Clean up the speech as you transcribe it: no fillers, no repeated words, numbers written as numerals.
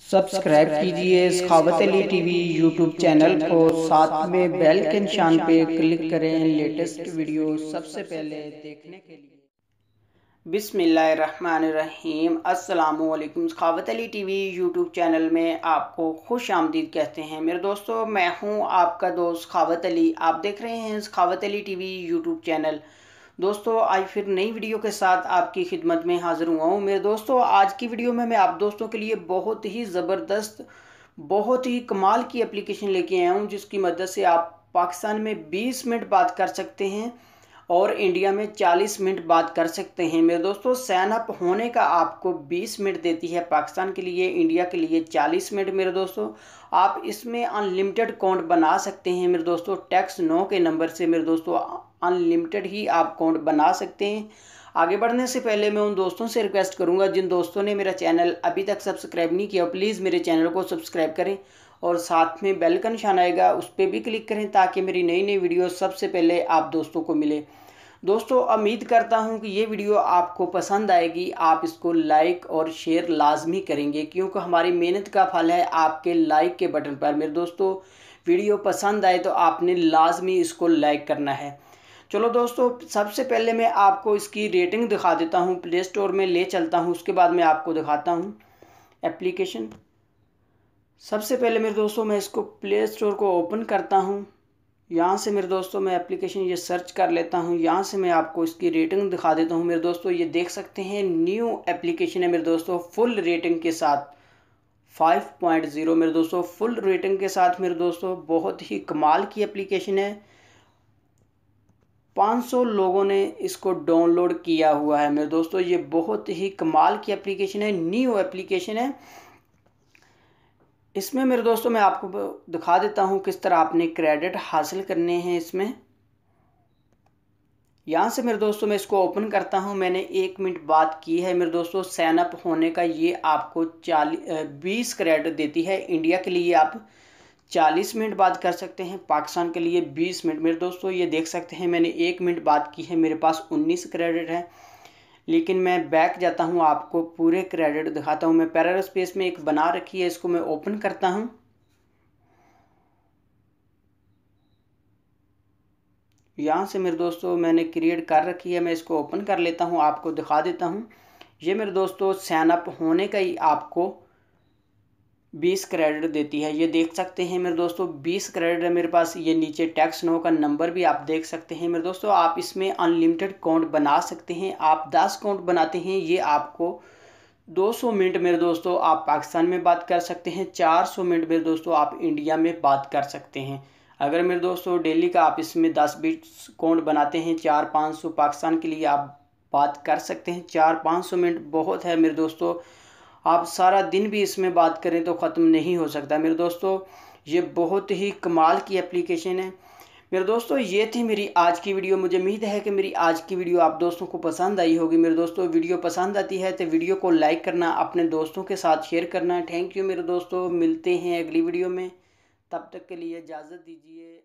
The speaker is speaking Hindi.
सब्सक्राइब कीजिए सखावत अली टीवी यूट्यूब चैनल को, साथ में बेल के निशान पे क्लिक करें लेटेस्ट वीडियो सबसे पहले देखने के लिए। बिस्मिल्लाहिर्रहमानिर्रहीम। अस्सलामुअलैकुम। सखावत अली टीवी यूट्यूब चैनल में आपको खुश आमदीद कहते हैं। मेरे दोस्तों, मैं हूं आपका दोस्त सखावत अली। आप देख रहे हैं सखावत अली टीवी यूट्यूब चैनल। दोस्तों, आज फिर नई वीडियो के साथ आपकी खिदमत में हाज़िर हुआ हूँ। मेरे दोस्तों, आज की वीडियो में मैं आप दोस्तों के लिए बहुत ही ज़बरदस्त, बहुत ही कमाल की एप्लीकेशन लेके आया हूँ, जिसकी मदद से आप पाकिस्तान में 20 मिनट बात कर सकते हैं और इंडिया में 40 मिनट बात कर सकते हैं। मेरे दोस्तों, साइन अप होने का आपको 20 मिनट देती है पाकिस्तान के लिए, इंडिया के लिए 40 मिनट। मेरे दोस्तों, आप इसमें अनलिमिटेड अकाउंट बना सकते हैं। मेरे दोस्तों, टैक्स 9 के नंबर से मेरे दोस्तों अनलिमिटेड ही आप अकाउंट बना सकते हैं। आगे बढ़ने से पहले मैं उन दोस्तों से रिक्वेस्ट करूंगा जिन दोस्तों ने मेरा चैनल अभी तक सब्सक्राइब नहीं किया, प्लीज़ मेरे चैनल को सब्सक्राइब करें और साथ में बेल का निशान आएगा, उस पर भी क्लिक करें ताकि मेरी नई नई वीडियो सबसे पहले आप दोस्तों को मिले। दोस्तों, उम्मीद करता हूं कि ये वीडियो आपको पसंद आएगी। आप इसको लाइक और शेयर लाजमी करेंगे, क्योंकि हमारी मेहनत का फल है आपके लाइक के बटन पर। मेरे दोस्तों, वीडियो पसंद आए तो आपने लाजमी इसको लाइक करना है। चलो दोस्तों, सबसे पहले मैं आपको इसकी रेटिंग दिखा देता हूँ। प्ले स्टोर में ले चलता हूँ, उसके बाद मैं आपको दिखाता हूँ एप्लीकेशन। सबसे पहले मेरे दोस्तों मैं इसको प्ले स्टोर को ओपन करता हूँ। यहाँ से मेरे दोस्तों मैं एप्लीकेशन ये सर्च कर लेता हूँ। यहाँ से मैं आपको इसकी रेटिंग दिखा देता हूँ। मेरे दोस्तों, ये देख सकते हैं न्यू एप्लीकेशन है मेरे दोस्तों, फुल रेटिंग के साथ 5.0। मेरे दोस्तों, फुल रेटिंग के साथ मेरे दोस्तों बहुत ही कमाल की एप्लीकेशन है। 500 लोगों ने इसको डाउनलोड किया हुआ है। मेरे दोस्तों, ये बहुत ही कमाल की एप्लीकेशन है, न्यू एप्लीकेशन है। इसमें मेरे दोस्तों मैं आपको दिखा देता हूँ किस तरह आपने क्रेडिट हासिल करने हैं इसमें। यहाँ से मेरे दोस्तों मैं इसको ओपन करता हूँ। मैंने 1 मिनट बात की है मेरे दोस्तों। साइन अप होने का ये आपको 20 क्रेडिट देती है। इंडिया के लिए आप 40 मिनट बात कर सकते हैं, पाकिस्तान के लिए 20 मिनट। मेरे दोस्तों, ये देख सकते हैं मैंने 1 मिनट बात की है, मेरे पास 19 क्रेडिट है। लेकिन मैं बैक जाता हूँ, आपको पूरे क्रेडिट दिखाता हूँ। मैं पैराग्राफ स्पेस में एक बना रखी है, इसको मैं ओपन करता हूँ। यहाँ से मेरे दोस्तों मैंने क्रिएट कर रखी है, मैं इसको ओपन कर लेता हूँ, आपको दिखा देता हूँ। ये मेरे दोस्तों साइन अप होने का ही आपको 20 क्रेडिट देती है। ये देख सकते हैं मेरे दोस्तों 20 क्रेडिट है मेरे पास। ये नीचे टैक्स 9 का नंबर भी आप देख सकते हैं। मेरे दोस्तों, आप इसमें अनलिमिटेड अकाउंट बना सकते हैं। आप 10 अकाउंट बनाते हैं, ये आपको 200 मिनट मेरे दोस्तों आप पाकिस्तान में बात कर सकते हैं, 400 मिनट मेरे दोस्तों आप इंडिया में बात कर सकते हैं। अगर मेरे दोस्तों डेली का आप इसमें 10-20 अकाउंट बनाते हैं, 400-500 पाकिस्तान के लिए आप बात कर सकते हैं। 400-500 मिनट बहुत है मेरे दोस्तों। आप सारा दिन भी इसमें बात करें तो ख़त्म नहीं हो सकता। मेरे दोस्तों, ये बहुत ही कमाल की एप्लीकेशन है। मेरे दोस्तों, ये थी मेरी आज की वीडियो। मुझे उम्मीद है कि मेरी आज की वीडियो आप दोस्तों को पसंद आई होगी। मेरे दोस्तों, वीडियो पसंद आती है तो वीडियो को लाइक करना, अपने दोस्तों के साथ शेयर करना। थैंक यू मेरे दोस्तों, मिलते हैं अगली वीडियो में। तब तक के लिए इजाज़त दीजिए।